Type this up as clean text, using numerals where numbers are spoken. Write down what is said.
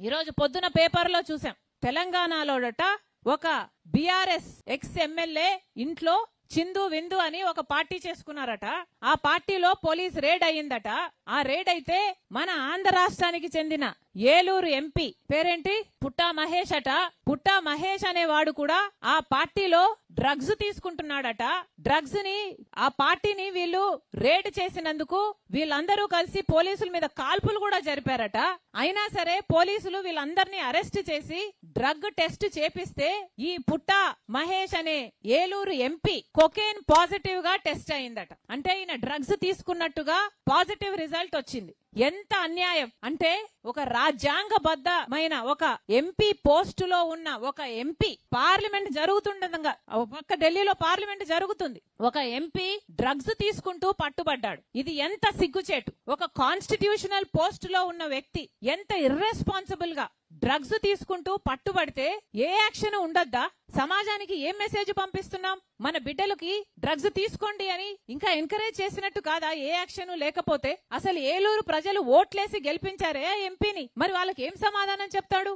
ఈరోజు పొద్దున పేపర్లో చూసాం. తెలంగాణలోడట ఒక బీఆర్ఎస్ ఎక్స్ ఎమ్మెల్యే ఇంట్లో చిందు విందు అని ఒక పార్టీ చేసుకున్నారట. ఆ పార్టీలో పోలీస్ రేడ్ అయ్యిందట. ఆ రేడ్ అయితే మన ఆంధ్ర రాష్ట్రానికి చెందిన ఏలూరు ఎంపీ పేరేంటి పుట్టా మహేష్ అట. పుట్టా మహేష్ అనేవాడు కూడా ఆ పార్టీలో డ్రగ్స్ తీసుకుంటున్నాడట. డ్రగ్స్ ని ఆ పార్టీని వీళ్ళు రేడ్ చేసినందుకు వీళ్ళందరూ కలిసి పోలీసుల మీద కాల్పులు కూడా జరిపారట. అయినా సరే పోలీసులు వీళ్ళందరినీ అరెస్ట్ చేసి డ్రగ్ టెస్ట్ చేపిస్తే ఈ పుట్టా మహేష్ అనే ఏలూరు ఎంపీ కొకేన్ పాజిటివ్ గా టెస్ట్ అయిందట. అంటే ఈయన డ్రగ్స్ తీసుకున్నట్టుగా పాజిటివ్ రిజల్ట్ వచ్చింది. ఎంత అన్యాయం అంటే ఒక రాజ్యాంగబద్ధమైన ఒక ఎంపీ పోస్టులో ఉన్న ఒక ఎంపీ పార్లమెంట్ జరుగుతుండగా పక్క ఢిల్లీలో పార్లమెంట్ జరుగుతుంది. ఒక ఎంపీ డ్రగ్స్ తీసుకుంటూ పట్టుబడ్డాడు. ఇది ఎంత సిగ్గుచేటు. ఒక కాన్స్టిట్యూషనల్ పోస్ట్ లో ఉన్న వ్యక్తి ఎంత ఇర్రెస్పాన్సిబుల్ గా డ్రగ్స్ తీసుకుంటూ పట్టుబడితే ఏ యాక్షన్ ఉండద్దా? సమాజానికి ఏం మెసేజ్ పంపిస్తున్నాం? మన బిడ్డలకి డ్రగ్స్ తీసుకోండి అని ఇంకా ఎంకరేజ్ చేసినట్టు కాదా? ఏ యాక్షన్ లేకపోతే అసలు ఏలూరు ప్రజలు ఓట్లేసి గెలిపించారే ఎంపీని, మరి వాళ్ళకి ఏం సమాధానం చెప్తాడు?